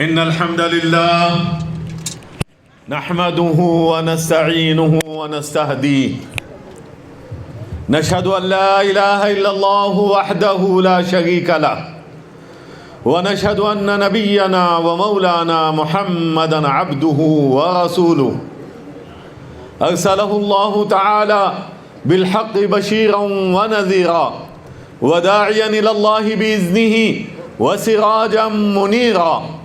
إن الحمد لله نحمده ونستعينه ونستهديه نشهد أن لا إله إلا الله وحده لا شريك له ونشهد أن نبينا ومولانا محمدا عبده ورسوله أرسله الله تعالى بالحق بشيرا ونذيرا وداعيا إلى الله بإذنه وسراجا منيرا.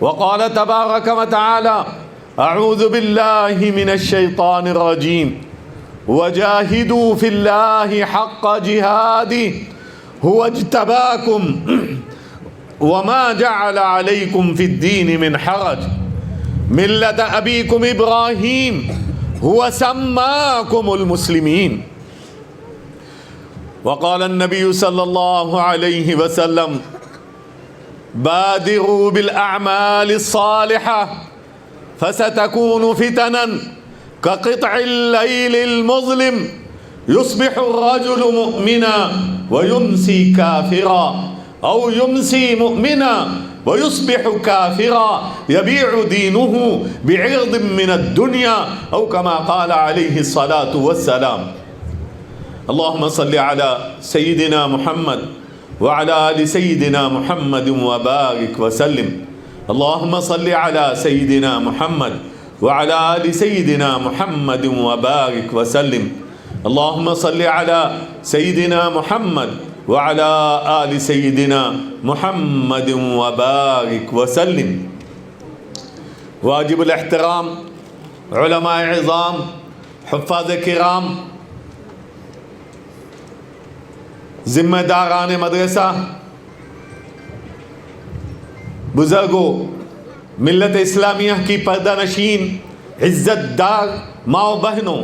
وقال تبارك وتعالى: أعوذ بالله من الشيطان الرجيم وجاهدوا في الله حق جهاده هو اجتباكم وما جعل عليكم في الدين من حرج ملة أبيكم إبراهيم هو سماكم المسلمين. وقال النبي صلى الله عليه وسلم: بادروا بالأعمال الصالحة فستكون فتنا كقطع الليل المظلم يصبح الرجل مؤمنا ويمسي كافرا أو يمسي مؤمنا ويصبح كافرا يبيع دينه بعرض من الدنيا أو كما قال عليه الصلاة والسلام. اللهم صل على سيدنا محمد وعلى آل سيدنا محمد وبارك وسلم. اللهم صل على سيدنا محمد وعلى آل سيدنا محمد وبارك وسلم. اللهم صل على سيدنا محمد وعلى آل سيدنا محمد وبارك وسلم. واجب الاحترام علماء عظام حفاظ کرام ذمہ داران مدرسہ بزرگوں ملت اسلامیہ کی پردہ نشین عزت دار ماؤں بہنوں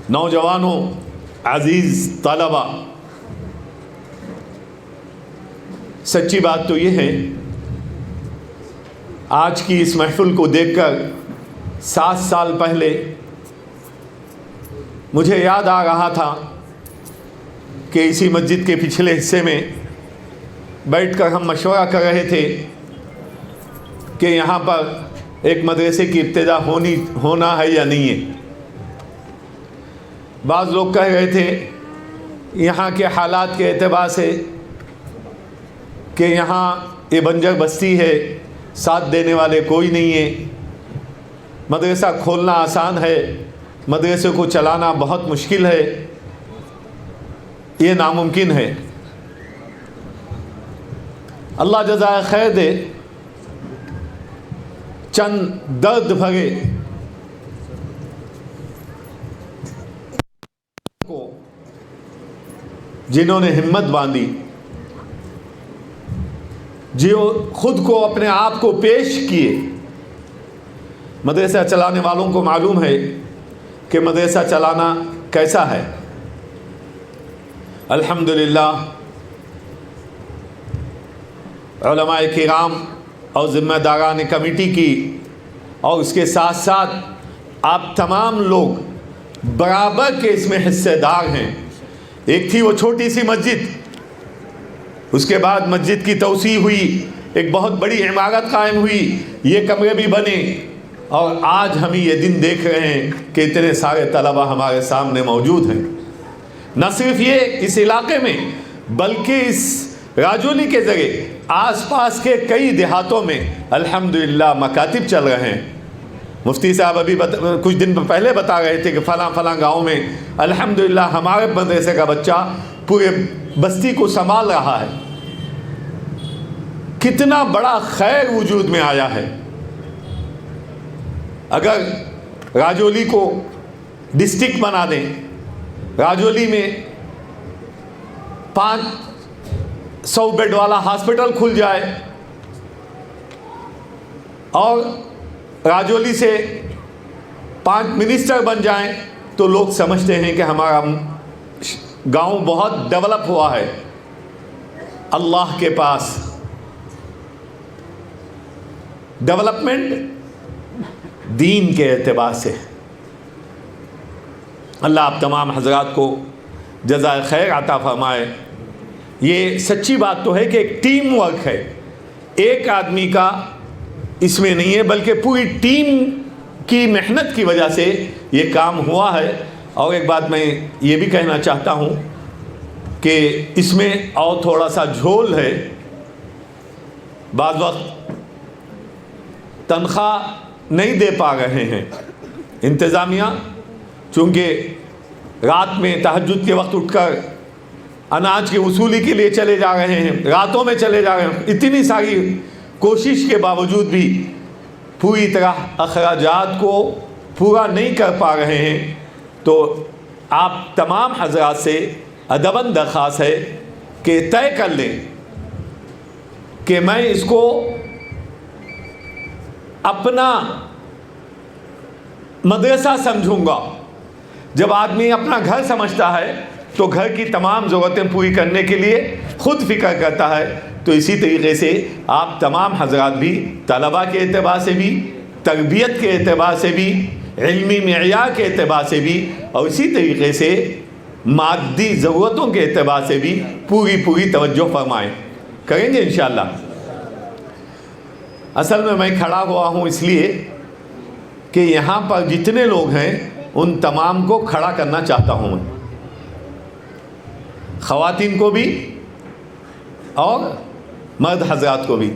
نوجوانوں عزیز طلبہ، سچی بات تو یہ ہے آج کی اس محفل کو دیکھ کر 7 سال پہلے مجھے یاد آ رہا تھا کہ اسی مسجد کے پچھلے حصے میں بیٹھ کر ہم مشورہ کر رہے تھے کہ یہاں پر ایک مدرسے کی ابتدا ہونا ہے یا نہیں ہے. بعض لوگ کہہ رہے تھے یہاں کے حالات کے اعتبار سے کہ یہاں یہ بنجر بستی ہے، ساتھ دینے والے کوئی نہیں ہے، مدرسہ کھولنا آسان ہے، مدرسے کو چلانا بہت مشکل ہے، یہ ناممکن ہے. اللہ جزائے خیر دے، چند درد بھرے کو جنہوں نے ہمت باندھی، جو خود کو اپنے آپ کو پیش کیے. مدرسہ چلانے والوں کو معلوم ہے کہ مدرسہ چلانا کیسا ہے. الحمدللہ علماء کرام اور ذمہ داران کمیٹی کی اور اس کے ساتھ ساتھ آپ تمام لوگ برابر کے اس میں حصے دار ہیں. ایک تھی وہ چھوٹی سی مسجد، اس کے بعد مسجد کی توسیع ہوئی، ایک بہت بڑی عمارت قائم ہوئی، یہ کمرے بھی بنے، اور آج ہم یہ دن دیکھ رہے ہیں کہ اتنے سارے طلبہ ہمارے سامنے موجود ہیں. نہ صرف یہ اس علاقے میں بلکہ اس راجولی کے ذریعے آس پاس کے کئی دیہاتوں میں الحمدللہ مکاتب چل رہے ہیں. مفتی صاحب ابھی کچھ دن پہلے بتا رہے تھے کہ فلاں فلاں گاؤں میں الحمدللہ ہمارے مدرسے کا بچہ پورے بستی کو سنبھال رہا ہے. کتنا بڑا خیر وجود میں آیا ہے. اگر راجولی کو ڈسٹرکٹ بنا دیں، راجولی میں 500 بیڈ والا ہاسپٹل کھل جائے اور راجولی سے 5 منسٹر بن جائیں تو لوگ سمجھتے ہیں کہ ہمارا گاؤں بہت ڈیولپ ہوا ہے. اللہ کے پاس ڈیولپمنٹ دین کے اعتبار سے. اللہ آپ تمام حضرات کو جزائے خیر عطا فرمائے. یہ سچی بات تو ہے کہ ایک ٹیم ورک ہے، ایک آدمی کا اس میں نہیں ہے، بلکہ پوری ٹیم کی محنت کی وجہ سے یہ کام ہوا ہے۔ اور ایک بات میں یہ بھی کہنا چاہتا ہوں کہ اس میں اور تھوڑا سا جھول ہے، بعض وقت تنخواہ نہیں دے پا رہے ہیں انتظامیہ، چونکہ رات میں تہجد کے وقت اٹھ کر اناج کی وصولی کے لیے چلے جا رہے ہیں، راتوں میں چلے جا رہے ہیں، اتنی ساری کوشش کے باوجود بھی پوری طرح اخراجات کو پورا نہیں کر پا رہے ہیں۔ تو آپ تمام حضرات سے ادباً درخواست ہے کہ طے کر لیں کہ میں اس کو اپنا مدرسہ سمجھوں گا۔ جب آدمی اپنا گھر سمجھتا ہے تو گھر کی تمام ضرورتیں پوری کرنے کے لیے خود فکر کرتا ہے۔ تو اسی طریقے سے آپ تمام حضرات بھی طلباء کے اعتبار سے بھی، تربیت کے اعتبار سے بھی، علمی معیار کے اعتبار سے بھی، اور اسی طریقے سے مادی ضرورتوں کے اعتبار سے بھی پوری توجہ فرمائیں۔ کریں گے انشاءاللہ۔ اصل میں کھڑا ہوا ہوں اس لیے کہ یہاں پر جتنے لوگ ہیں ان تمام کو کھڑا کرنا چاہتا ہوں میں، خواتین کو بھی اور مرد حضرات کو بھی۔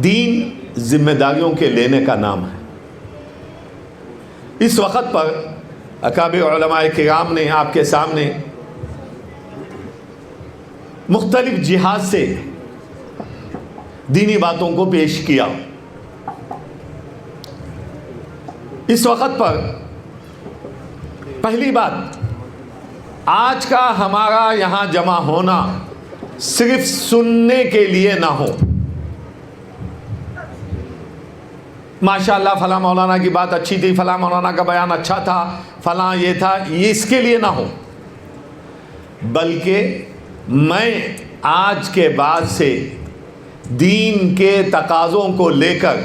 دین ذمہ داریوں کے لینے کا نام ہے۔ اس وقت پر اکابر علماء کرام نے آپ کے سامنے مختلف جہات سے دینی باتوں کو پیش کیا۔ اس وقت پر پہلی بات، آج کا ہمارا یہاں جمع ہونا صرف سننے کے لیے نہ ہو۔ ماشاءاللہ فلاں مولانا کی بات اچھی تھی، فلاں مولانا کا بیان اچھا تھا، فلاں یہ تھا، یہ اس کے لیے نہ ہو، بلکہ میں آج کے بعد سے دین کے تقاضوں کو لے کر،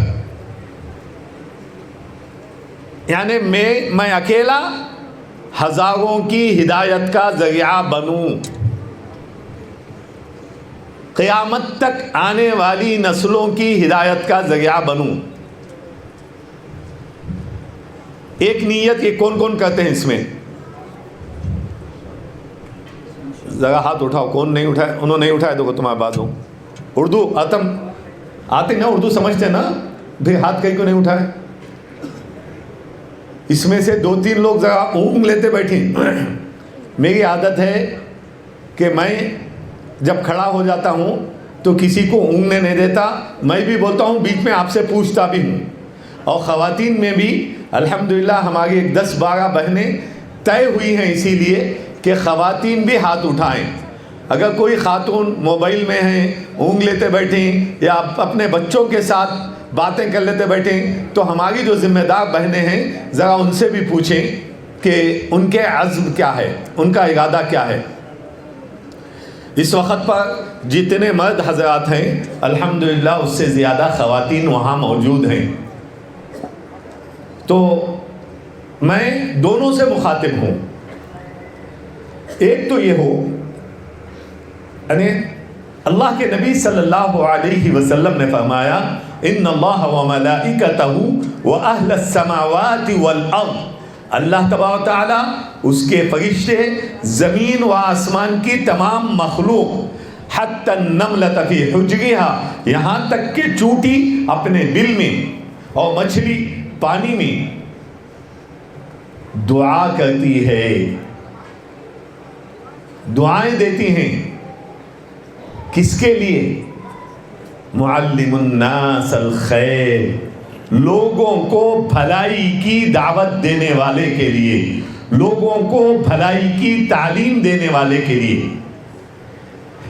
یعنی میں اکیلا ہزاروں کی ہدایت کا ذریعہ بنوں، قیامت تک آنے والی نسلوں کی ہدایت کا ذریعہ بنوں۔ ایک نیت یہ کون کون کرتے ہیں اس میں؟ ذرا ہاتھ اٹھاؤ، کون نہیں اٹھائے؟ انہوں نہیں اٹھائے تو تمہارے بات ہوں۔ اردو آتے نا، اردو سمجھتے نا، پھر ہاتھ کہیں کو نہیں اٹھائے؟ اس میں سے 2-3 لوگ ذرا اونگ لیتے بیٹھیں۔ میری عادت ہے کہ میں جب کھڑا ہو جاتا ہوں تو کسی کو اونگنے نہیں دیتا، میں بھی بولتا ہوں، بیچ میں آپ سے پوچھتا بھی ہوں۔ اور خواتین میں بھی الحمدللہ ہماری 10-12 بہنیں طے ہوئی ہیں اسی لیے کہ خواتین بھی ہاتھ اٹھائیں۔ اگر کوئی خاتون موبائل میں ہیں، اونگ لیتے بیٹھیں، یا اپنے بچوں کے ساتھ باتیں کر لیتے بیٹھیں، تو ہماری جو ذمہ دار بہنیں ہیں ذرا ان سے بھی پوچھیں کہ ان کے عزم کیا ہے، ان کا ارادہ کیا ہے۔ اس وقت پر جتنے مرد حضرات ہیں الحمدللہ اس سے زیادہ خواتین وہاں موجود ہیں۔ تو میں دونوں سے مخاطب ہوں۔ ایک تو یہ ہو، یعنی اللہ کے نبی صلی اللہ علیہ وسلم نے فرمایا، ان اللہ وملائکتہ واہل السماوات والارض، اللہ تبارک و تعالی، اس کے فرشتے، زمین و آسمان کی تمام مخلوق، حتی النملۃ فی حجرہا، یہاں تک کہ چونٹی اپنے بل میں اور مچھلی پانی میں دعا کرتی ہے، دعائیں دیتی ہیں۔ کس کے لیے؟ معلم الناس الخیر، لوگوں کو بھلائی کی دعوت دینے والے کے لیے، لوگوں کو بھلائی کی تعلیم دینے والے کے لیے۔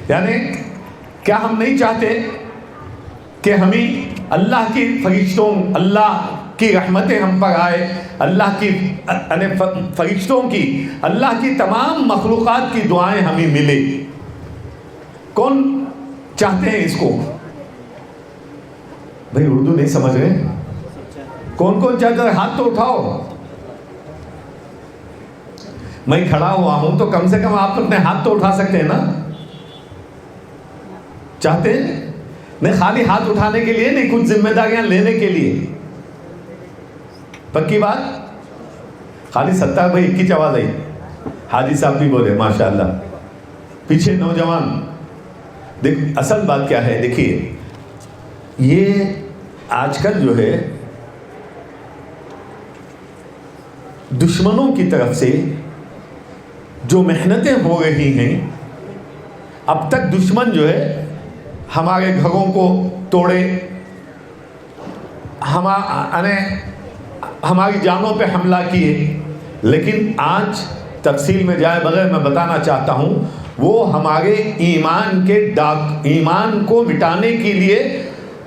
یعنی کیا ہم نہیں چاہتے کہ ہمیں اللہ کی فرشتوں، اللہ کی رحمتیں ہم پر آئے، اللہ کی فرشتوں کی، اللہ کی تمام مخلوقات کی دعائیں ہمیں ملے؟ کون چاہتے ہیں اس کو؟ بھئی اردو نہیں سمجھ رہے؟ کون کون چاہتے ہیں؟ ہاتھ تو اٹھاؤ۔ میں کھڑا ہوا ہوں تو کم سے کم آپ اپنے ہاتھ تو اٹھا سکتے ہیں نا؟ چاہتے ہیں؟ نہیں، خالی ہاتھ اٹھانے کے لیے نہیں، کچھ ذمہ داریاں لینے کے لیے. پکی بات؟ خالی ستار بھائی کی آواز آئی، حاجی صاحب بھی بولے ماشاءاللہ، پیچھے نوجوان. دیکھ اصل بات کیا ہے، دیکھیے یہ آج کل جو ہے دشمنوں کی طرف سے جو محنتیں ہو رہی ہیں، اب تک دشمن جو ہے ہمارے گھروں کو توڑے، ہماری جانوں پہ حملہ کیے، لیکن آج تفصیل میں جائے بغیر میں بتانا چاہتا ہوں وہ ہمارے ایمان کو مٹانے کے لیے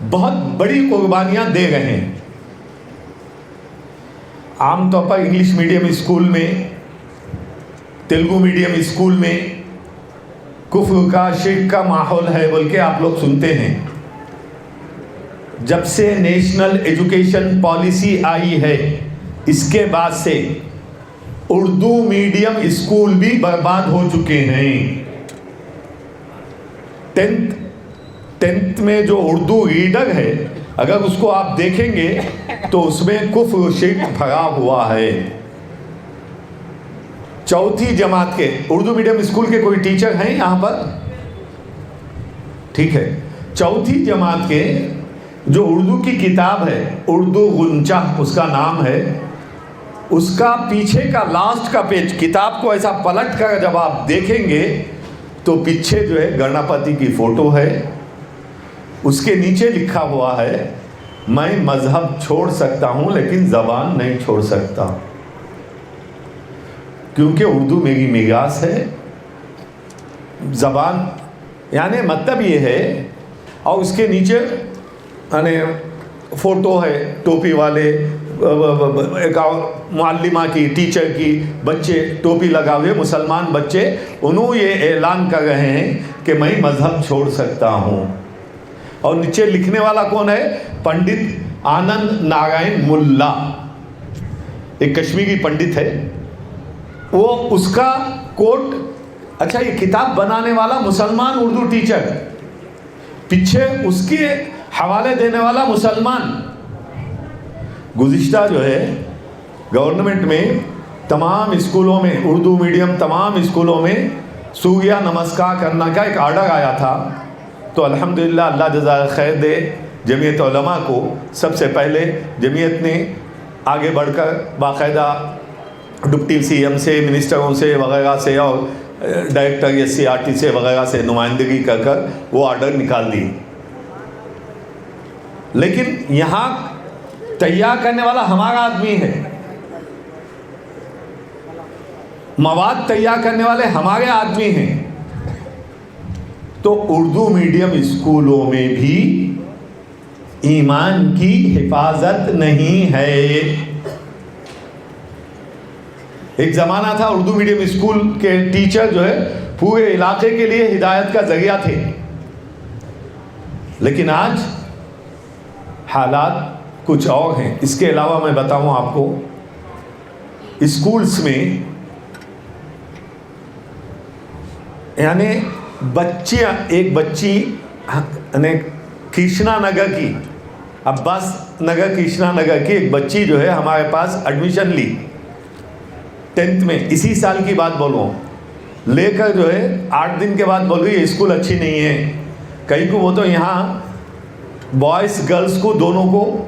بہت بڑی قربانیاں دے رہے ہیں. عام طور پر انگلش میڈیم اسکول میں، تیلگو میڈیم اسکول میں کفر کا، شرک کا ماحول ہے بول کے آپ لوگ سنتے ہیں. جب سے نیشنل ایجوکیشن پالیسی آئی ہے اس کے بعد سے اردو میڈیم اسکول بھی برباد ہو چکے ہیں. ٹینتھ میں جو اردو ریڈر ہے اگر اس کو آپ دیکھیں گے تو اس میں کفر شرک بھرا ہوا ہے. چوتھی جماعت کے اردو میڈیم اسکول کے کوئی ٹیچر ہیں یہاں پر؟ ٹھیک ہے، چوتھی جماعت کے جو اردو کی کتاب ہے، اردو غنچہ اس کا نام ہے، اس کا پیچھے کا لاسٹ کا پیج، کتاب کو ایسا پلٹ کر جب آپ دیکھیں گے تو پیچھے جو ہے گنپتی کی فوٹو ہے، اس کے نیچے لکھا ہوا ہے میں مذہب چھوڑ سکتا ہوں لیکن زبان نہیں چھوڑ سکتا، کیونکہ اردو میری میراث ہے. زبان یعنی مطلب یہ ہے، اور اس کے نیچے یعنی فوٹو ہے ٹوپی والے، ایک معلمہ کی، ٹیچر کی، بچے ٹوپی لگا ہوئے مسلمان بچے، انہوں یہ اعلان کر رہے ہیں کہ میں مذہب چھوڑ سکتا ہوں. اور نیچے لکھنے والا کون ہے؟ پنڈت آنند نارائن ملا، ایک کشمیری پنڈت ہے. وہ اس کا کوٹ، اچھا یہ کتاب بنانے والا مسلمان اردو ٹیچر، پیچھے اس کے حوالے دینے والا مسلمان. گزشتہ جو ہے گورنمنٹ میں تمام اسکولوں میں، اردو میڈیم تمام اسکولوں میں سوریہ نمسکار کرنا کا ایک آرڈر آیا تھا. تو الحمدللہ اللہ جزائے خیر دے جمعیت علماء کو، سب سے پہلے جمعیت نے آگے بڑھ کر باقاعدہ ڈپٹی سی ایم سے، منسٹروں سے وغیرہ سے اور ڈائریکٹر SCRT سے وغیرہ سے نمائندگی کر کر وہ آرڈر نکال دی. لیکن یہاں تیار کرنے والا ہمارا آدمی ہے، مواد تیار کرنے والے ہمارے آدمی ہیں. تو اردو میڈیم اسکولوں میں بھی ایمان کی حفاظت نہیں ہے. ایک زمانہ تھا اردو میڈیم اسکول کے ٹیچر جو ہے پورے علاقے کے لیے ہدایت کا ذریعہ تھے، لیکن آج حالات کچھ اور ہیں. اس کے علاوہ میں بتاؤں آپ کو، اسکولز میں یعنی بچیاں، ایک بچی یعنی کرشنا نگر کی، عباس نگر کرشنا نگر کی ایک بچی جو ہے ہمارے پاس ایڈمیشن لی 10th میں، اسی سال کی بات بولوں، لے کر جو ہے 8 دن کے بعد بول رہی ہے اسکول اچھی نہیں ہے. کہیں کو وہ تو یہاں بوائز گرلز کو دونوں کو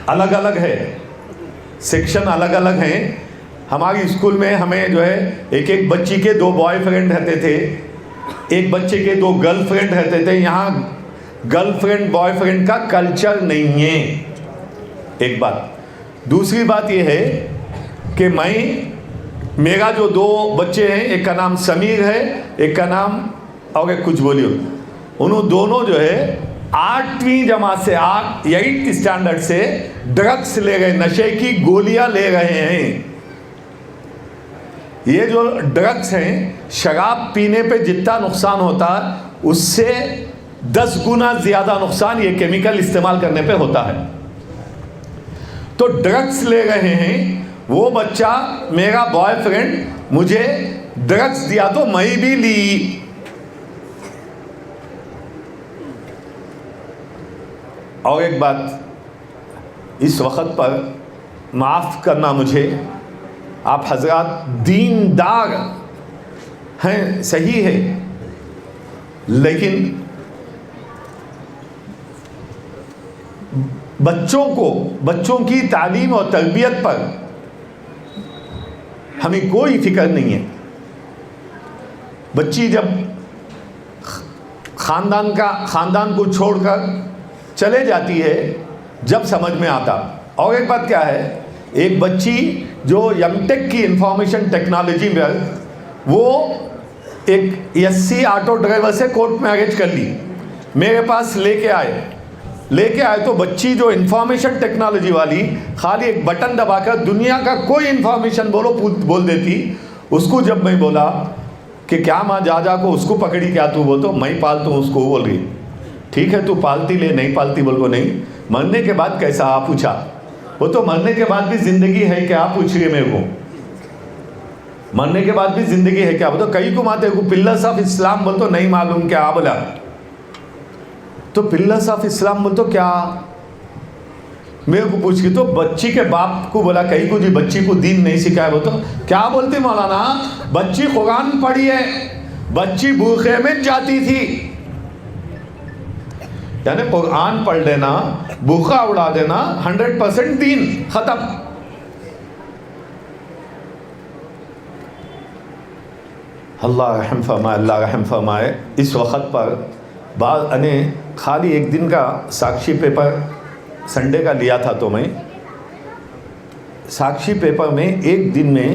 الگ الگ ہے، سیکشن الگ الگ ہیں. ہماری اسکول میں ہمیں جو ہے ایک ایک بچی کے 2 بوائے فرینڈ رہتے تھے، ایک بچے کے 2 گرل فرینڈ رہتے تھے. یہاں گرل فرینڈ بوائے فرینڈ کا کلچر نہیں ہے. ایک بات. دوسری بات یہ ہے کہ میرا جو 2 بچے ہیں، ایک کا نام سمیر ہے، ایک کا نام اور ایک کچھ بولیو، انہوں دونوں جو ہے 8ویں جماعت سے 8th اسٹینڈرڈ سے ڈرگس لے گئے، نشے کی گولیاں لے رہے ہیں. یہ جو ڈرگس ہیں، شراب پینے پہ جتنا نقصان ہوتا اس سے 10 گنا زیادہ نقصان یہ کیمیکل استعمال کرنے پہ ہوتا ہے. تو ڈرگس لے رہے ہیں وہ بچہ میرا بوائے فرینڈ مجھے ڈرگس دیا تو میں بھی لی. اور ایک بات اس وقت پر معاف کرنا مجھے، آپ حضرات دیندار ہیں، صحیح ہے، لیکن بچوں کی تعلیم اور تربیت پر ہمیں کوئی فکر نہیں ہے. بچی جب خاندان کو چھوڑ کر چلے جاتی ہے جب سمجھ میں آتا. اور ایک بات کیا ہے، ایک بچی جو ایم ٹیک کی انفارمیشن ٹیکنالوجی میں، وہ ایک ایس آٹو ڈرائیور سے کورٹ میرج کر لی، میرے پاس لے کے آئے تو بچی جو انفارمیشن ٹیکنالوجی والی خالی ایک بٹن دبا کر دنیا کا کوئی انفارمیشن بول دیتی. اس کو جب میں بولا کہ کیا ماں جا کو اس کو پکڑی کیا تو، وہ تو میں پالتا ہوں اس کو، بول رہی ٹھیک ہے تو پالتی لے، نہیں پالتی بول کو نہیں. مرنے کے بعد کیسا آپ پوچھا، وہ تو مرنے کے بعد بھی زندگی ہے کیا آپ پوچھ رہے میرے کو، مرنے کے بعد بھی زندگی ہے کیا. وہ تو کئی کو ماتے کو پلرس آف اسلام بول تو نہیں معلوم کیا بولا، تو پلرس آف اسلام بول تو کیا میرے کو پوچھ کے. تو بچی کے باپ کو بولا کئی کو جی بچی کو دین نہیں سکھایا، وہ تو کیا بولتے مولانا، بچی قرآن پڑھی ہے، بچی برقعے میں جاتی تھی. یعنی قرآن پڑھ لینا، برقع اڑا دینا 100% دین ختم. اللہ رحم فرمائے، اللہ رحم فرمائے. اس وقت پر خالی ایک دن کا ساکشی پیپر سنڈے کا لیا تھا، تو میں ساکشی پیپر میں ایک دن میں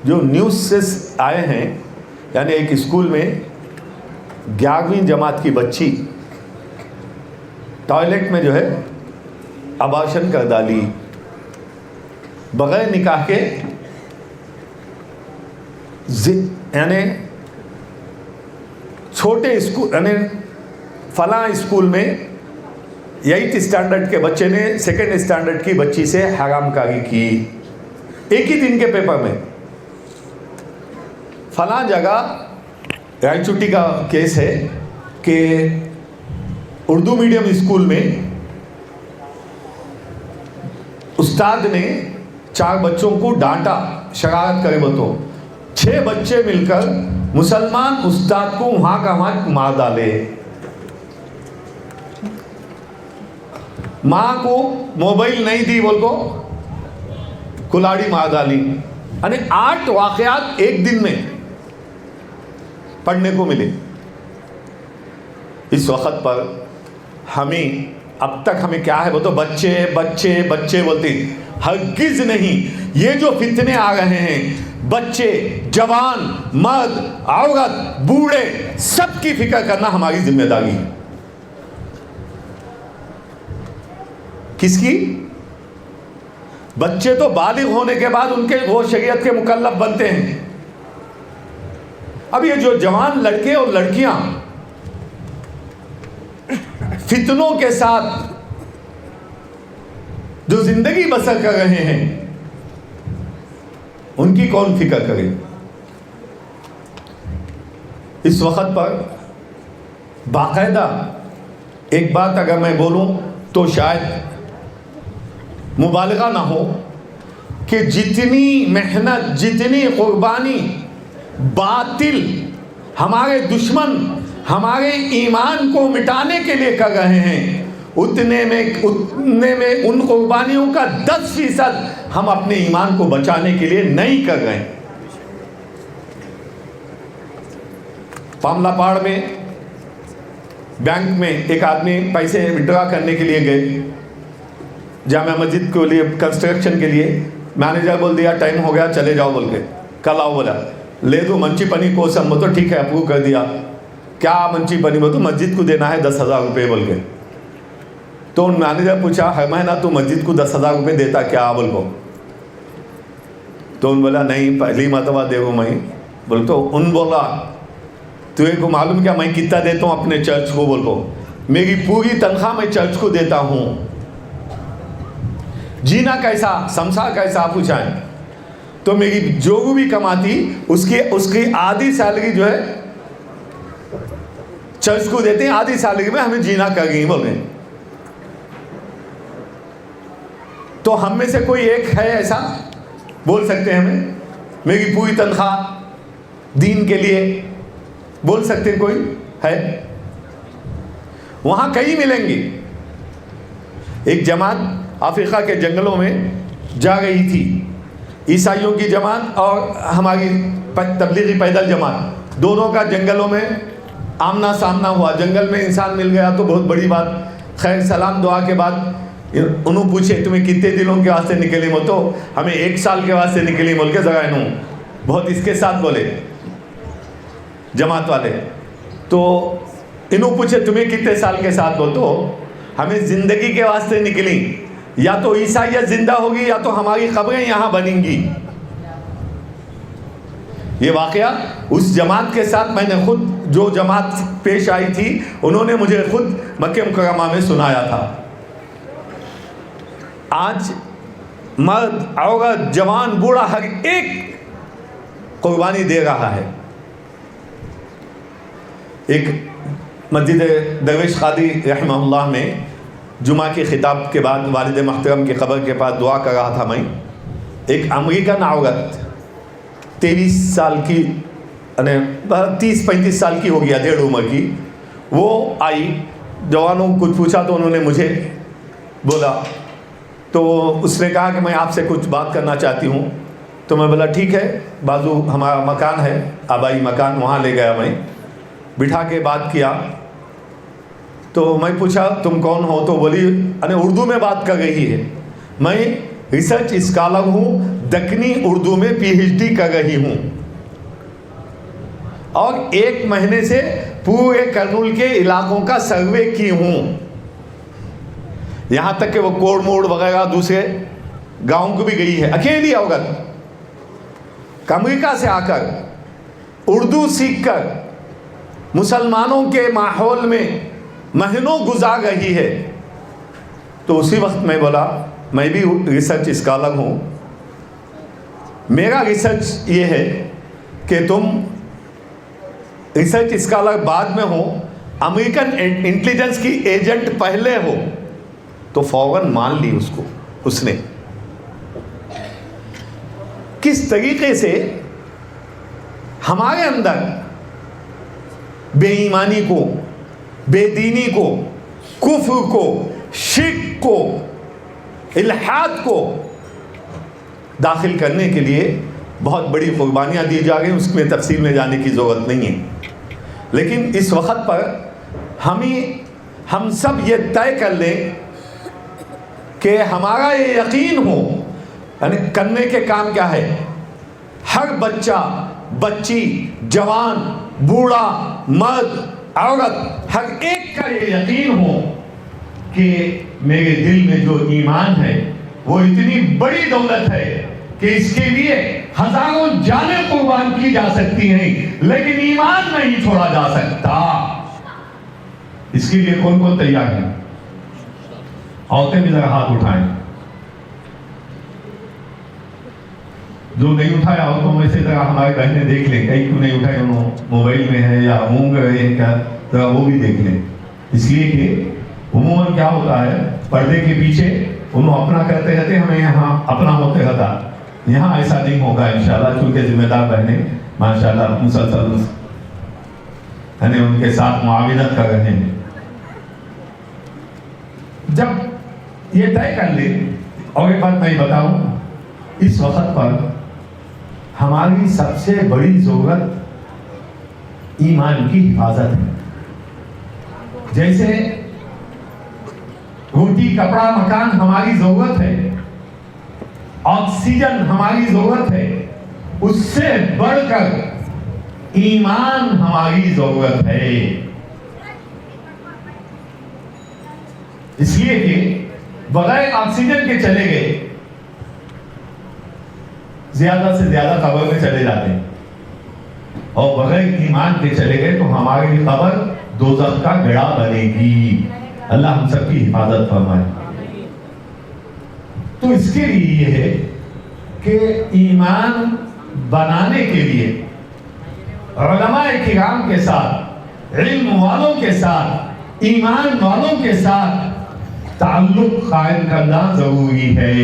جو نیوز سے آئے ہیں، یعنی ایک اسکول میں 11ویں جماعت کی بچی ٹوائلٹ میں جو ہے ابارشن کر ڈالی بغیر نکاح کے. یعنی چھوٹے اسکول، یعنی فلاں اسکول میں 8th اسٹینڈرڈ کے بچے نے 2nd اسٹینڈرڈ کی بچی سے حرام کاری کی ایک ہی دن کے پیپر میں. فلاں جگہ رائے چوٹی کا کیس ہے کہ اردو میڈیم اسکول میں استاد نے 4 بچوں کو ڈانٹا، شرارت کرے وہ تو 6 بچے مل کر مسلمان استاد کو وہاں کا وہاں مار ڈالے. ماں کو موبائل نہیں دی بول کو کلاڑی مار ڈالی. یعنی 8 واقعات ایک دن میں پڑھنے کو ملے. اس وقت پر ہمیں اب تک ہمیں کیا ہے، وہ تو بچے بچے بچے بولتے، ہرگز نہیں. یہ جو فتنے آ رہے ہیں، بچے، جوان، مرد، عورت، بوڑھے، سب کی فکر کرنا ہماری ذمہ داری ہے. کس کی؟ بچے تو بالغ ہونے کے بعد ان کے وہ شریعت کے مکلف بنتے ہیں. اب یہ جو جوان لڑکے اور لڑکیاں فتنوں کے ساتھ جو زندگی بسر کر رہے ہیں، ان کی کون فکر کرے؟ اس وقت پر باقاعدہ ایک بات اگر میں بولوں تو شاید مبالغہ نہ ہو کہ جتنی محنت، جتنی قربانی باطل ہمارے دشمن ہمارے ایمان کو مٹانے کے لیے کر رہے ہیں، اتنے میں ان قربانیوں کا 10% ہم اپنے ایمان کو بچانے کے لیے نہیں کر رہے ہیں. پاملا پاڑ میں بینک میں ایک آدمی پیسے وڈرا کرنے کے لیے گئے جامع مسجد کے لیے کنسٹرکشن کے لیے. مینیجر بول دیا ٹائم ہو گیا چلے جاؤ بول کے، کل آؤ بولا لے دو منچی پنی کو سم، تو ٹھیک ہے اپروو کر دیا. کیا منچی پنی بول تو مسجد کو دینا ہے 10,000 روپے بول کے. تو ان مینیجر پوچھا ہر مہینہ تو مسجد کو 10,000 روپے دیتا کیا بول کو؟ تو ان بولا نہیں پہلی مرتبہ دے گا میں بول. تو ان بولا تو کو معلوم کیا میں کتنا دیتا ہوں اپنے چرچ کو بول کو؟ میری پوری تنخواہ میں چرچ کو دیتا ہوں. جینا کیسا، سمسا کیسا پوچھائیں. تو میری جو بھی کماتی اس کی آدھی سیلری جو ہے چرچ کو دیتے ہیں، آدھی سیلری میں ہمیں جینا کر گئی بول رہے ہیں. تو ہم میں سے کوئی ایک ہے ایسا بول سکتے ہیں ہمیں میری پوری تنخواہ دین کے لیے بول سکتے ہیں کوئی ہے؟ وہاں کئی ملیں گی. ایک جماعت افریقہ کے جنگلوں میں جا رہی تھی، عیسائیوں کی جماعت اور ہماری تبلیغی پیدل جماعت، دونوں کا جنگلوں میں آمنا سامنا ہوا. جنگل میں انسان مل گیا تو بہت بڑی بات. خیر سلام دعا کے بعد انہوں پوچھے تمہیں کتنے دنوں کے واسطے نکلی مول؟ تو ہمیں 1 سال کے واسطے نکلی مول کے ذرا انہوں بہت اس کے ساتھ بولے جماعت والے. تو انہوں پوچھے تمہیں کتنے سال کے ساتھ؟ بول تو ہمیں زندگی کے واسطے نکلی، یا تو عیسائیت زندہ ہوگی یا تو ہماری قبریں یہاں بنیں گی. یہ واقعہ اس جماعت کے ساتھ میں نے خود، جو جماعت پیش آئی تھی انہوں نے مجھے خود مکہ مکرمہ میں سنایا تھا. آج مرد عورت جوان بوڑھا ہر ایک قربانی دے رہا ہے. ایک مسجد درویش قادری رحمہ اللہ میں جمعہ کی خطاب کے بعد والد محترم کی قبر کے پاس دعا کر رہا تھا میں. ایک امریکن عورت 23 سال کی، 30-35 سال کی ہو گیا، 1.5 عمر کی، وہ آئی. جوانوں کو کچھ پوچھا تو انہوں نے مجھے بولا، تو اس نے کہا کہ میں آپ سے کچھ بات کرنا چاہتی ہوں. تو میں بولا ٹھیک ہے. بازو ہمارا مکان ہے، آبائی مکان، وہاں لے گیا میں، بٹھا کے بات کیا. تو میں پوچھا تم کون ہو؟ تو بولی اردو میں بات کر رہی ہے. میں ریسرچ اسکالر ہوں، دکنی اردو میں PhD کر رہی ہوں، اور 1 مہینے سے پورے کرنول کے علاقوں کا سروے کی ہوں، یہاں تک کہ وہ کوڑ موڑ وغیرہ دوسرے گاؤں کو بھی گئی ہے. اکیلی عورت امریکہ سے آ کر اردو سیکھ کر مسلمانوں کے ماحول میں مہینوں گزار رہی ہے. تو اسی وقت میں بولا میں بھی ریسرچ اسکالر ہوں، میرا ریسرچ یہ ہے کہ تم ریسرچ اسکالر بعد میں ہو، امریکن انٹیلیجنس کی ایجنٹ پہلے ہو. تو فوراً مان لی اس کو. اس نے کس طریقے سے ہمارے اندر بے ایمانی کو، بے دینی کو، کفر کو، شرک کو، الحاد کو داخل کرنے کے لیے بہت بڑی قربانیاں دی جا رہی ہیں. اس میں تفصیل میں جانے کی ضرورت نہیں ہے. لیکن اس وقت پر ہم سب یہ طے کر لیں کہ ہمارا یہ یقین ہو، یعنی کرنے کے کام کیا ہے. ہر بچہ، بچی، جوان، بوڑھا، مرد، عورت، ہر ایک کا یہ یقین ہو کہ میرے دل میں جو ایمان ہے وہ اتنی بڑی دولت ہے کہ اس کے لیے ہزاروں جانیں قربان کی جا سکتی ہیں، لیکن ایمان نہیں چھوڑا جا سکتا. اس کے لیے کون کون تیار ہے؟ عورتیں بھی ذرا ہاتھ اٹھائیں. جو نہیں اٹھایا عورتوں میں سے ذرا ہمارے بہنیں دیکھ لیں، کئی کیوں نہیں اٹھائے، انہوں موبائل میں ہے یا مونگ رہے ہیں کیا، ذرا وہ بھی دیکھ لیں. اس لیے کہ عموماً کیا ہوتا ہے پردے کے پیچھے انہوں اپنا کرتے رہتے، ہمیں یہاں اپنا ہوتے رہتا. یہاں ایسا نہیں ہوگا انشاءاللہ، چونکہ ذمہ دار بہنیں ماشاءاللہ مسلسل یعنی ان کے ساتھ معاونت کر رہے ہیں. جب یہ طے کر لیں، اور ایک بات میں بتاؤں، اس وقت پر ہماری سب سے بڑی ضرورت ایمان کی حفاظت ہے. جیسے روٹی، کپڑا، مکان ہماری ضرورت ہے، آکسیجن ہماری ضرورت ہے، اس سے بڑھ کر ایمان ہماری ضرورت ہے. اس لیے کہ بغیر آکسیجن کے چلے گئے زیادہ سے زیادہ قبر میں چلے جاتے ہیں، اور بغیر ایمان کے چلے گئے تو ہماری قبر دوزخ کا گڑھا بنے گی. اللہ ہم سب کی حفاظت فرمائے. تو اس کے لیے یہ ہے کہ ایمان بنانے کے لیے علماء کرام کے ساتھ، علم والوں کے ساتھ، ایمان والوں کے ساتھ تعلق قائم کرنا ضروری ہے۔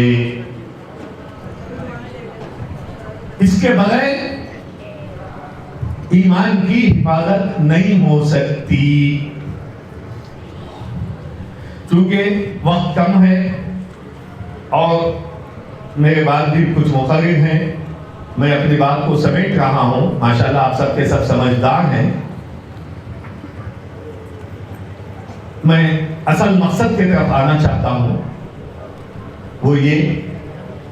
اس کے بغیر ایمان کی حفاظت نہیں ہو سکتی۔ چونکہ وقت کم ہے اور میرے بعد بھی کچھ مقرر ہیں، میں اپنی بات کو سمیٹ رہا ہوں۔ ماشاءاللہ آپ سب کے سب سمجھدار ہیں۔ میں اصل مقصد کی طرف آنا چاہتا ہوں، وہ یہ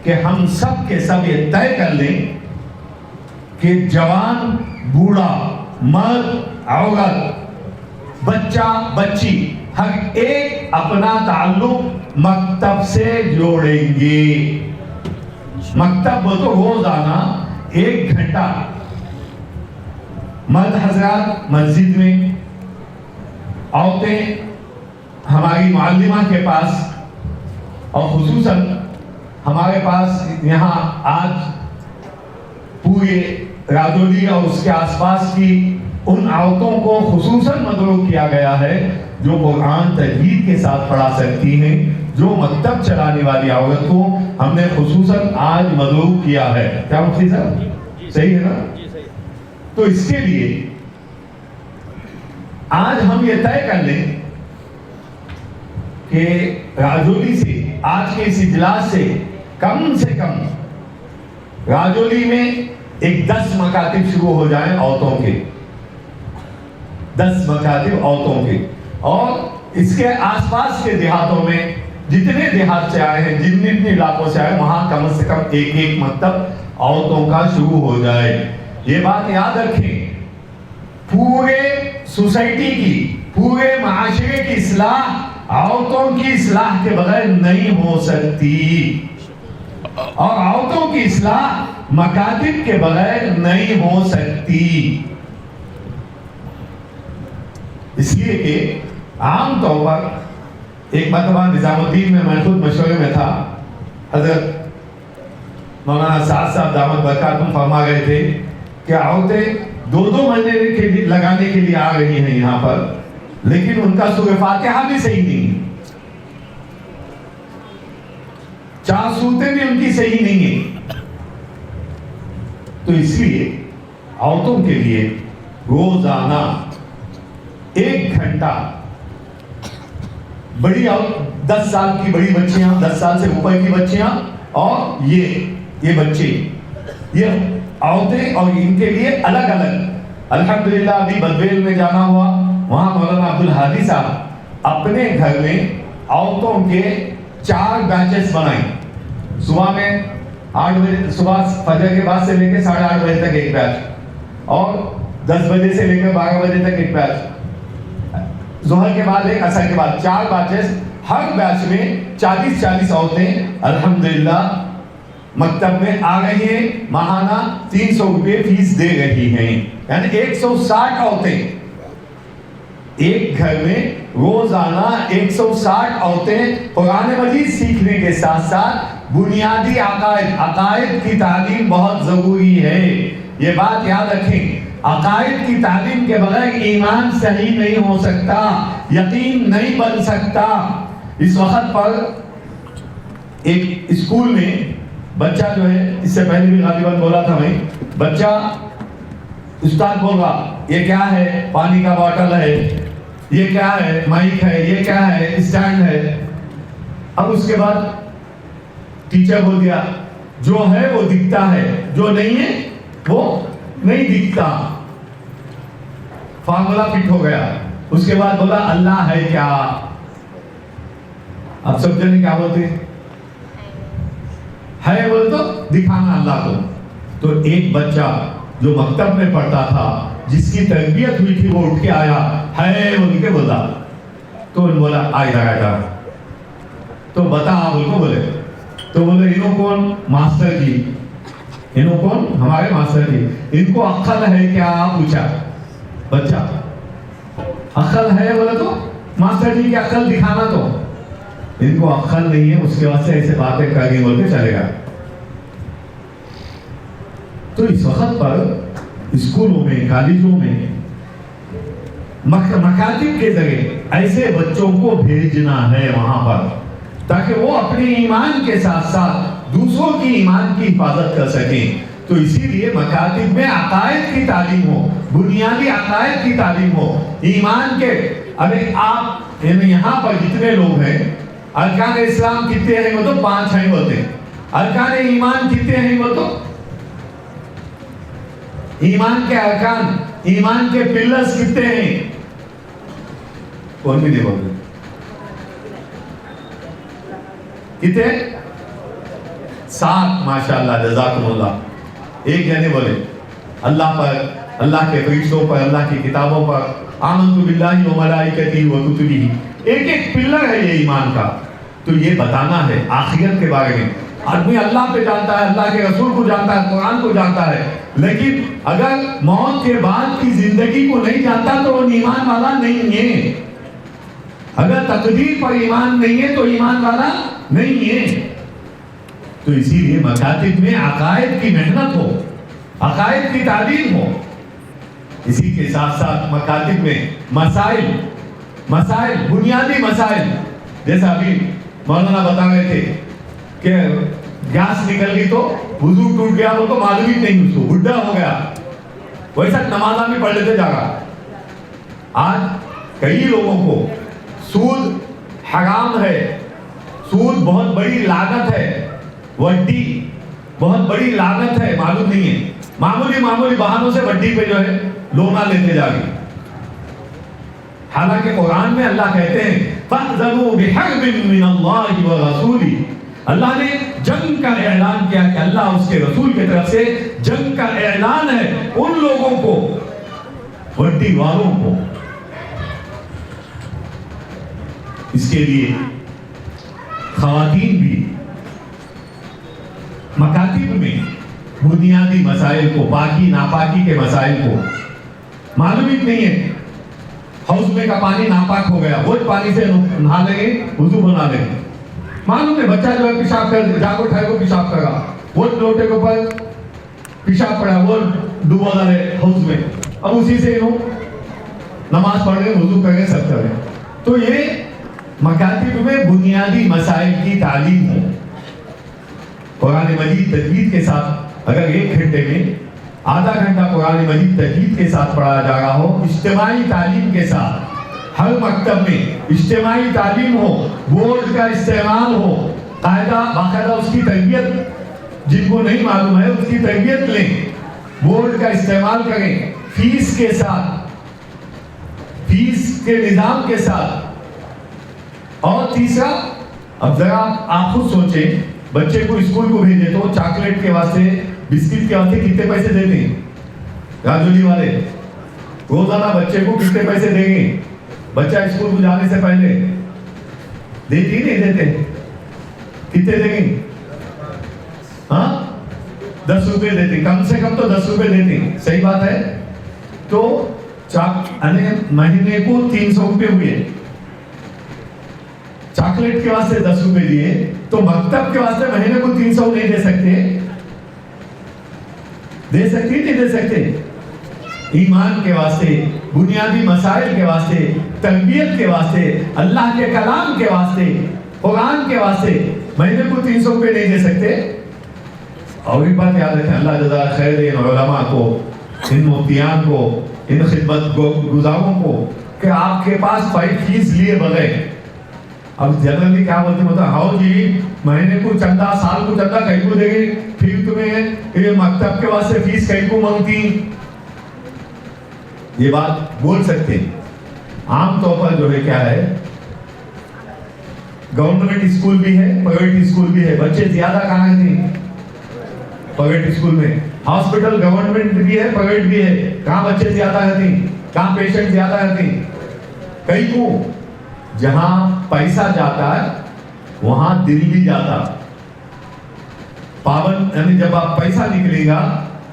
کہ ہم سب کے سب یہ طے کر لیں کہ جوان، بوڑھا، مرد، عورت، بچہ، بچی، ہر ایک اپنا تعلق مکتب سے جوڑیں گے۔ مکتب وہ تو روزانہ 1 گھنٹہ مرد حضرات مسجد میں، عورتیں ہماری معلمہ کے پاس، اور خصوصاً ہمارے پاس یہاں آج پورے راجوری اور اس کے آس پاس کی ان عورتوں کو خصوصاً مدعو کیا گیا ہے جو قرآن تجوید کے ساتھ پڑھا سکتی ہیں۔ جو مکتب چلانے والی عورت کو ہم نے خصوصاً آج مدعو کیا ہے۔ کیا مفتی صاحب صحیح ہے نا؟ تو اس کے لیے آج ہم یہ طے کر لیں کہ راجوری سے، آج کے اس اجلاس سے کم راجوری میں ایک 10 مکاتب شروع ہو جائیں عورتوں کے، 10 مکاتب عورتوں کے، اور اس کے آس پاس کے دیہاتوں میں جتنے دیہات سے آئے ہیں، جتنے علاقوں سے آئے، وہاں کم سے کم ایک مکتب عورتوں کا شروع ہو جائے۔ یہ بات یاد رکھیں، پورے سوسائٹی کی، پورے معاشرے کی اصلاح عورتوں کی اصلاح کے بغیر نہیں ہو سکتی، اور عورتوں کی اصلاح مکاتب کے بغیر نہیں ہو سکتی۔ اس لیے کہ عام طور پر ایک مرتبہ نظام الدین میں خود مشورے میں تھا، حضرت مولانا سعد صاحب دامت برکاتہم فرما گئے تھے کہ عورتیں 2 مہینے لگانے کے لیے آ رہی ہیں یہاں پر، لیکن ان کا سورہ فاتحہ بھی صحیح نہیں ہے، 4 سورتیں بھی ان کی صحیح نہیں ہیں۔ تو اس لیے عورتوں کے لیے روزانہ 1 گھنٹہ، بڑی 10 سال کی بڑی بچیاں، 10 سال سے اوپر کی بچیاں، اور یہ بچے، یہ عورتیں، اور ان کے لیے الگ الگ۔ الحمدللہ ابھی بدویل میں جانا ہوا، وہاں مولانا عبدالہادی صاحب اپنے گھر میں عورتوں کے 4 بیچز بنائیں۔ صبح میں 8 بجے، صبح فجر کے بعد سے لے کے 8:30 بجے تک ایک بیچ، اور 10 بجے سے لے کے 12 بجے تک ایک بیچ، ظہر کے بعد ایک، عصر کے بعد 4 بیچز۔ ہر بیچ میں 40 عورتیں الحمدللہ مکتب میں آ رہی ہیں، ماہانہ 300 روپے فیس دے رہی ہیں، یعنی 160 عورتیں ایک گھر میں روزانہ 160 عورتیں قرآن مجید سیکھنے کے ساتھ ساتھ بنیادی عقائد کی تعلیم بہت ضروری ہے۔ یہ بات یاد رکھیں، عقائد کی تعلیم کے بغیر ایمان صحیح نہیں ہو سکتا، یقین نہیں بن سکتا۔ اس وقت پر ایک اسکول میں بچہ جو ہے، اس سے پہلے بھی غالباً بولا تھا میں، بچہ استاد بول رہا یہ کیا ہے، پانی کا باٹل ہے، یہ کیا ہے، مائک ہے، یہ کیا ہے، اسٹینڈ ہے۔ اب اس کے بعد ٹیچر بول دیا جو ہے وہ دکھتا ہے، جو نہیں ہے وہ نہیں دکھتا۔ فارمولا فٹ ہو گیا۔ اس کے بعد بولا اللہ ہے کیا؟ اب سب جنے کیا بولتے ہے، بولے تو دکھانا اللہ کو۔ تو ایک بچہ جو مکتب میں پڑھتا تھا، جس کی تربیت ہوئی تھی، وہ اٹھ کے آیا ہے بول کے بولا، تو انہوں بولا آئیدہ تو بتا بول کو بولے، تو بولے انہوں کون؟ ماسٹر جی۔ انہوں کون؟ ہمارے ماسٹر جی۔ ان کو عقل ہے کیا پوچھا بچہ، عقل ہے بولے تو ماسٹر جی کی عقل دکھانا، تو ان کو عقل نہیں ہے، اس کے واسطے ایسے باتیں کر کے بول کے چلے گا۔ تو اس وقت پر اسکولوں میں، کالجوں میں، مکاتب کے ذریعے ایسے بچوں کو بھیجنا ہے وہاں پر، تاکہ وہ اپنے ایمان کے ساتھ ساتھ دوسروں کی ایمان کی حفاظت کر سکیں۔ تو اسی لیے مکاتب میں عقائد کی تعلیم ہو، بنیادی عقائد کی تعلیم ہو، ایمان کے۔ اگر آپ یہاں پر جتنے لوگ ہیں، ارکان اسلام کتنے ہیں؟ وہ تو 5 ہیں ہوتے۔ ارکان ایمان کتنے ہیں؟ وہ تو ایمان کے ارکان، ایمان کے پلرز کتنے ہیں؟ کون بھی نہیں بولتے کتنے؟ 7۔ ماشاءاللہ، جزاکم اللہ۔ ایک جنے بولے اللہ پر، اللہ کے فرشتوں پر، اللہ کی کتابوں پر، آمنت باللہ و ملائکتہ و کتبہ، ایک پلر ہے یہ ایمان کا۔ تو یہ بتانا ہے آخرت کے بارے میں۔ آدمی اللہ پہ جانتا ہے، اللہ کے رسول کو جانتا ہے، قرآن کو جانتا ہے، لیکن اگر موت کے بعد کی زندگی کو نہیں جانتا تو وہ ایمان والا نہیں ہے۔ اگر تقدیر پر ایمان نہیں ہے تو ایمان والا نہیں ہے۔ تو اسی لیے مکاتب میں عقائد کی محنت ہو، عقائد کی تعلیم ہو۔ اسی کے ساتھ ساتھ مکاتب میں مسائل، بنیادی مسائل، جیسا ابھی مولانا بتا رہے تھے کہ گیس نکل گئی تو وضو ٹوٹ گیا، وہ تو معلوم ہی نہیں، اس کو بڈھا ہو گیا، ویسا نمازہ بھی پڑھ لیتے جا رہا۔ آج کئی لوگوں کو سود حرام ہے، سود بہت بڑی لعنت ہے، وڈی بہت بڑی لعنت ہے، معلوم نہیں ہے۔ معمولی بہانوں سے وڈی پہ جو ہے لونا لیتے جا رہی۔ حالانکہ قرآن میں اللہ کہتے ہیں فَأْذَنُوا بِحَرْبٍ مِّنَ اللَّهِ وَرَسُولِهِ، اللہ نے جنگ کا اعلان کیا کہ اللہ اس کے رسول کی طرف سے جنگ کا اعلان ہے ان لوگوں کو، وڈی والوں کو۔ اس کے لیے خواتین بھی مکاتب میں بنیادی مسائل کو، پاکی ناپاکی کے مسائل کو معلوم ہی نہیں ہے۔ ہاؤس میں کا پانی ناپاک ہو گیا، وہ پانی سے نہا لیں گے، وضو بنا لیں گے۔ معلوم ہے بچہ جو ہے پیشاب کر جاگو ٹھائے کو پیشاب کرا، وہ لوٹے کے اوپر پیشاب پڑا، وہ ڈوبا رہے ہاؤس میں، اب اسی سے انہوں نماز پڑھ رہے، وضو کر رہے، سب کر رہے۔ تو یہ مکاتب میں بنیادی مسائل کی تعلیم ہے۔ قرآن مجید تجوید کے ساتھ اگر 1 گھنٹے میں آدھا گھنٹہ قرآن مجید تجوید کے ساتھ پڑھا جا رہا ہو، اجتماعی تعلیم کے ساتھ، ہر مکتب میں اجتماعی تعلیم ہو، بورڈ کا استعمال ہو، باقاعدہ اس کی تربیت، جن کو نہیں معلوم ہے اس کی تربیت لیں، بورڈ کا استعمال کریں، فیس کے ساتھ، فیس کے نظام کے ساتھ۔ اور تیسرا، اب ذرا آپ خود سوچیں، بچے کو اسکول کو بھیجے تو چاکلیٹ کے واسطے، بسکٹ کے واسطے کتنے پیسے دیتے ہیں؟ راجولی والے روزانہ بچے کو کتنے پیسے دیں گے؟ بچہ اسکول کو جانے سے پہلے دیتی نہیں دیتے؟ کتنے دیں گے؟ ہاں 10 روپے دیتے، کم سے کم تو 10 روپے دیتے، صحیح بات ہے۔ تو مہینے کو 300 روپے ہوئے، چاکلیٹ کے واسطے 10 روپے دیے، تو مکتب کے واسطے مہینے کو 300 نہیں دے سکتے؟ دے سکتے نہیں دے سکتے؟ ایمان کے واسطے، بنیادی مسائل کے واسطے، تربیت کے واسطے، اللہ کے کلام کے واسطے، قرآن کے واسطے مہینے کو 300 روپے نہیں دے سکتے؟ اور ایک بات یاد رکھیں، اللہ جزا خیر دے ان علماء کو، ان مفتیان کو، ان خدمت گزاروں کو کہ آپ کے پاس فیس لیے بغیر، اب جنرلی کیا بولتے ہیں، ہاؤ جی مہینے کو چندہ، سال کو چندہ کہیں کو دے گی، پھر تمہیں یہ مکتب کے واسطے فیس کہیں کو مانگتی، یہ بات بول سکتے ہیں۔ عام طور پر جو ہے کیا ہے، گورنمنٹ اسکول بھی ہے، پرائیویٹ اسکول بھی ہے، بچے زیادہ کہاں رہتے ہیں؟ پرائیویٹ اسکول میں۔ ہاسپٹل گورنمنٹ بھی ہے، پرائیویٹ بھی ہے، کہاں بچے زیادہ رہتے ہیں، کہاں پیشنٹ زیادہ رہتے ہیں؟ کئی کو جہاں پیسہ جاتا ہے وہاں دل بھی جاتا، پابند، یعنی جب آپ پیسہ نکلے گا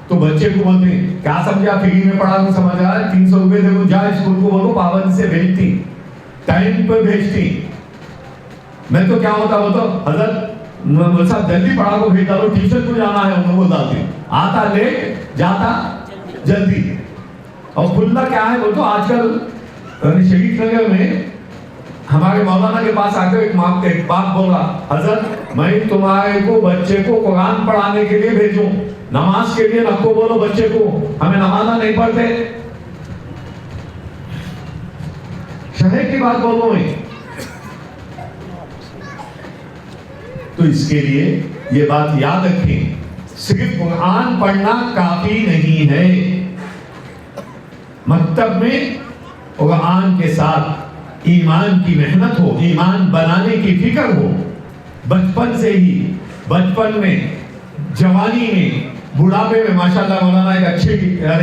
تو بچے کو بولتے ہیں کیا سمجھا، فری میں پڑھا نہیں سمجھ آ رہا ہے، 300 روپے دے جا اسکول کو، بولو پابند سے بھیجتی، ٹائم پہ بھیجتی۔ میں تو کیا ہوتا وہ تو حضرت صاحب جلدی پڑھا کو بھیج ڈالو، ٹیوشن کو جانا ہے، انہوں کو ڈالتے آتا لیٹ جاتا جلدی. اور کھلنا کیا ہے بولو آج کل شریف نگر میں ہمارے مولانا کے پاس آ کر ایک باپ بول رہا, حضرت میں تمہارے کو بچے کو قرآن پڑھانے کے لیے بھیجوں, نماز کے لیے نکو بولو بچے کو, ہمیں نمازہ نہیں پڑھتے. شہر کی بات بولو میں. تو اس کے لیے یہ بات یاد رکھیں, صرف قرآن پڑھنا کافی نہیں ہے. مکتب میں قرآن کے ساتھ ایمان کی محنت ہو, ایمان بنانے کی فکر ہو, بچپن سے ہی, بچپن میں, جوانی میں, بڑھاپے میں. ماشاءاللہ مولانا ایک اچھے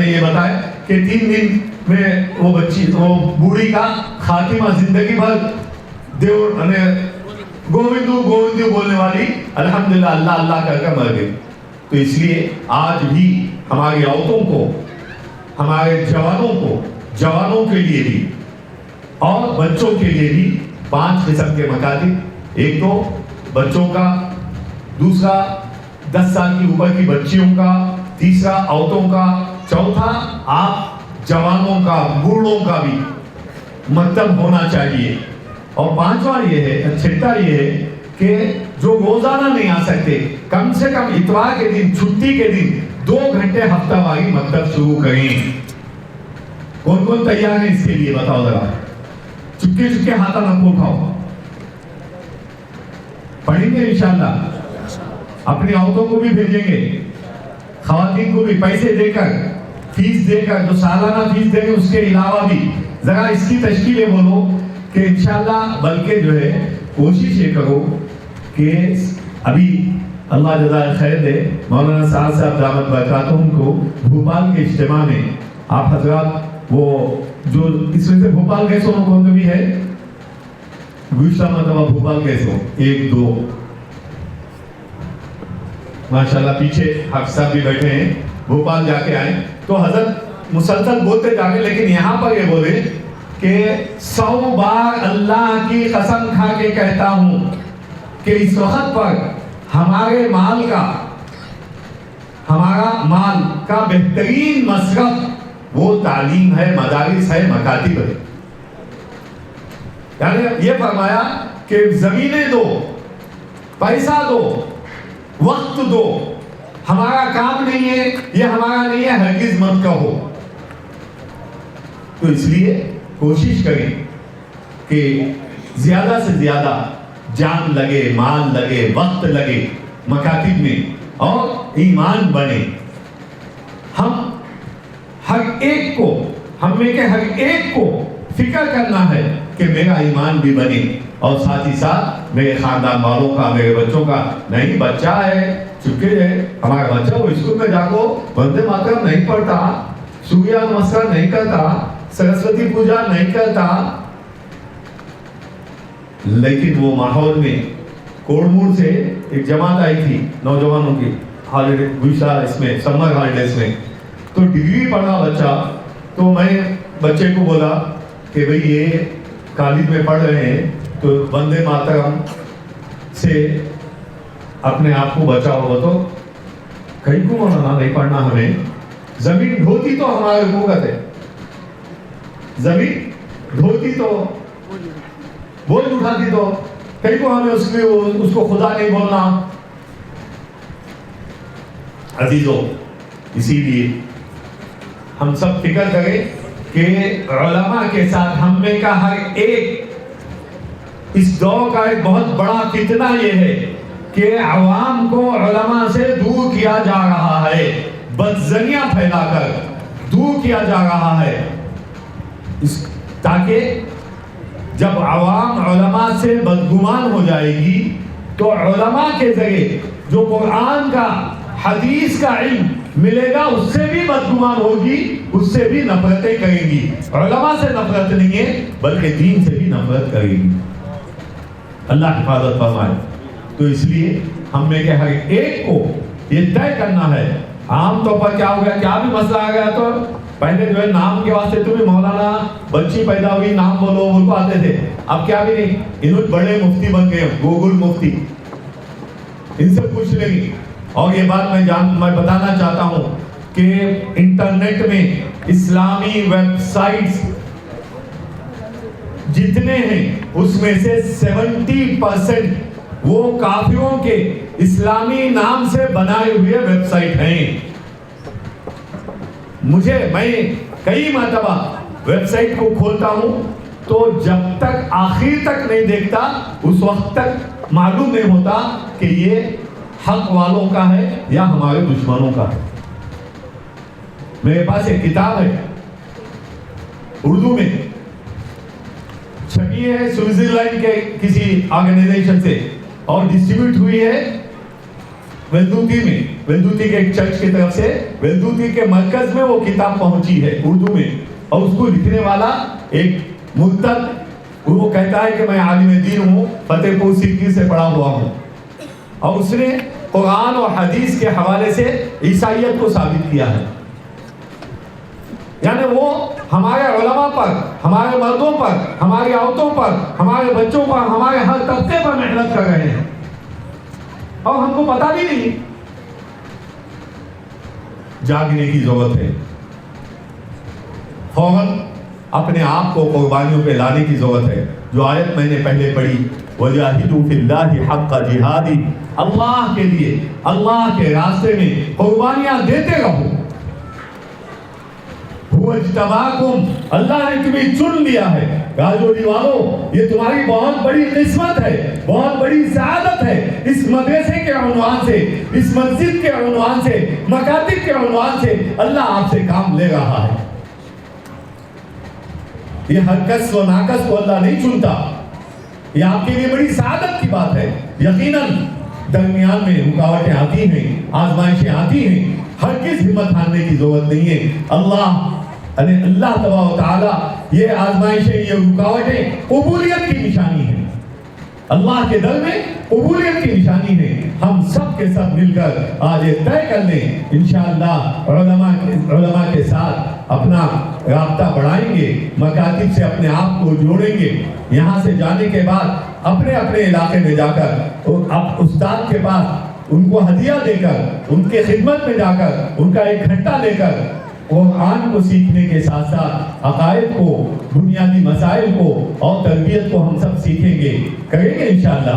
یہ بتائے کہ 3 دن میں وہ بچی, وہ بوڑھی کا خاتمہ زندگی بھر گووندو گووندو بولنے والی الحمدللہ اللہ اللہ کر کے مر گئی. تو اس لیے آج بھی ہماری عورتوں کو, ہمارے جوانوں کے لیے بھی اور بچوں کے لیے بھی 5 قسم کے مکاتب. ایک تو بچوں کا, دوسرا 10 سال کی اوپر کی بچیوں کا, تیسرا عورتوں کا, چوتھا آپ جوانوں کا, بوڑھوں کا بھی مکتب ہونا چاہیے. اور 5واں یہ ہے, 6واں یہ ہے کہ جو روزانہ نہیں آ سکتے کم سے کم اتوار کے دن, چھٹی کے دن 2 گھنٹے ہفتہ واری مکتب شروع کریں. کون کون تیار ہے اس کے لیے بتاؤ ذرا, چپکے چپکے ہاتھا نہ اٹھاؤ. پڑھیں گے انشاءاللہ, اپنی عورتوں کو بھی بھیجیں گے, خواتین کو بھی پیسے دے کر, فیس دے کر, جو سالانہ فیس دیں گے اس کے علاوہ بھی ذرا اس کی تشکیلیں بولو کہ انشاءاللہ. بلکہ جو ہے کوشش یہ کرو کہ ابھی اللہ جزائے خیر دے مولانا صاحب دامت برکاتہم کو بھوپال کے اجتماع میں آپ حضرات وہ جو اس میں سے بھوپال گئے سو کون بھی ہے, گزشتہ مرتبہ بھوپال گئے سو 1 2 ماشاءاللہ پیچھے حافظ صاحب بھی بیٹھے ہیں, بھوپال جا کے آئے. تو حضرت مسلسل بولتے جا کے, لیکن یہاں پر یہ بولے کہ 100 بار اللہ کی قسم کھا کے کہتا ہوں کہ اس وقت پر ہمارا مال کا بہترین مصرف وہ تعلیم ہے, مدارس ہے, مکاتب ہے. یعنی یہ فرمایا کہ زمینیں دو, پیسہ دو, وقت دو, ہمارا کام نہیں ہے, یہ ہمارا نہیں ہے, ہرگز مت کہو. تو اس لیے کوشش کریں کہ زیادہ سے زیادہ جان لگے, مال لگے, وقت لگے مکاتب میں اور ایمان بنے. ہم میں کے ہر ایک کو فکر کرنا ہے کہ میرا ایمان بھی بنے, اور ساتھ ہی ساتھ میرے خاندان والوں کا, میرے بچوں کا. نہیں بچہ ہے, چپکے ہے, ہمارا بچہ وہ اسکول میں جا کو وندے ماترم نہیں پڑھتا, سوریہ نمسکار نہیں کرتا, سرسوتی پوجا نہیں کرتا, لیکن وہ ماحول میں کوڑمور سے ایک جماعت آئی تھی نوجوانوں کی ہالیڈے گزشتہ اس میں سمر ہالیڈیز میں, تو ڈگری پڑھا بچہ. تو میں بچے کو بولا کہ بھئی یہ کالج میں پڑھ رہے ہیں تو وندے ماترم سے اپنے آپ کو بچاؤ. تو کہیں کو مولانا نہیں پڑھنا ہمیں, زمین دھوتی تو ہماری حکومت ہے, زمین دھوتی تو بوجھ اٹھاتی تو کہیں کو ہمیں اس کو خدا نہیں بولنا. عزیزو, اسی لیے ہم سب فکر کریں کہ علماء کے ساتھ ہم میں کا ہر ایک اس دور کا ایک بہت بڑا فتنہ یہ ہے کہ عوام کو علماء سے دور کیا جا رہا ہے, بدظنیاں پھیلا کر دور کیا جا رہا ہے, تاکہ جب عوام علماء سے بدگمان ہو جائے گی تو علماء کے ذریعے جو قرآن کا, حدیث کا علم ملے گا اس سے بھی بدگمان ہوگی, اس سے بھی نفرتیں کریں گی. علماء سے نفرت نہیں ہے بلکہ دین سے بھی نفرت کرے گی. اللہ حفاظت فرمائے. تو اس لیے ہم میں کہ ہر ایک کو یہ طے کرنا ہے. عام طور پر کیا ہو گیا, کیا بھی مسئلہ آ گیا تو پہلے جو ہے نام کے واسطے تمہیں مولانا بچی پیدا ہوئی نام بولو ان کو آتے تھے, اب کیا بھی نہیں, انہوں بڑے مفتی بن گئے, گوگل مفتی, ان سے پوچھ لیں گے اور یہ بات میں بتانا چاہتا ہوں کہ انٹرنیٹ میں اسلامی ویب سائٹس جتنے ہیں اس میں سے 70% وہ کافروں کے اسلامی نام سے بنائے ہوئے ویب سائٹ ہیں. میں کئی مرتبہ ویب سائٹ کو کھولتا ہوں تو جب تک آخر تک نہیں دیکھتا اس وقت تک معلوم نہیں ہوتا کہ یہ حق والوں کا ہے یا ہمارے دشمنوں کا ہے. میرے پاس ایک کتاب ہے اردو میں چھپی ہے سوئٹزرلینڈ کے کسی آرگنائزیشن سے اور ڈسٹریبیوٹ ہوئی ہے ویلدوتی میں، ویلدوتی کے ایک چرچ کی طرف سے ویلدوتی کے مرکز میں وہ کتاب پہنچی ہے اردو میں. اور اس کو لکھنے والا ایک مرتد، وہ کہتا ہے کہ میں عالم دین ہوں، فتح پور سیکری سے پڑھا ہوا ہوں، اور اس نے قرآن اور حدیث کے حوالے سے عیسائیت کو ثابت کیا ہے. یعنی وہ ہمارے علماء پر، ہمارے مردوں پر، ہماری عورتوں پر، ہمارے بچوں پر، ہمارے ہر طبقے پر محنت کر رہے ہیں اور ہم کو پتہ بھی نہیں. جاگنے کی ضرورت ہے، فوراً اپنے آپ کو قربانیوں پہ لانے کی ضرورت ہے. جو آیت میں نے پہلے پڑھی وَجَاهِدُوا فِي اللَّهِ حَقَّ جِهَادِ، اللہ کے لیے اللہ کے راستے میں قربانیاں دیتے رہو. اجتباکم، اللہ نے تمہیں چن لیا ہے. گاجوڑی والوں، یہ تمہاری بہت بڑی قسمت ہے، بہت بڑی سعادت ہے. اس مدرسے کے عنوان سے، اس مسجد کے عنوان سے، مکاتب کے عنوان سے اللہ آپ سے کام لے رہا ہے. یہ ہر کس و ناکس کو اللہ نہیں چنتا. یہ آپ کے لیے بڑی سعادت کی بات ہے. یقیناً درمیان میں رکاوٹیں آتی ہیں، آزمائشیں آتی ہیں، ہرگز ہمت ہارنے کی ضرورت نہیں ہے. اللہ تبارک و تعالی یہ آزمائشیں، یہ رکاوٹیں قبولیت کی نشانی ہیں. اللہ کے در میں قبولیت کی نشانی ہے. ہم سب کے سب مل کر آج یہ طے کر لیں انشاءاللہ علماء کے ساتھ اپنا رابطہ بڑھائیں گے، مکاتب سے اپنے آپ کو جوڑیں گے. یہاں سے جانے کے بعد اپنے اپنے علاقے میں جا کر استاد کے پاس ان کو ہدیہ دے کر، ان کے خدمت میں جا کر، ان کا ایک گھنٹہ لے کر قرآن کو سیکھنے کے ساتھ ساتھ عقائد کو، بنیادی مسائل کو اور تربیت کو ہم سب سیکھیں گے، کریں گے انشاءاللہ.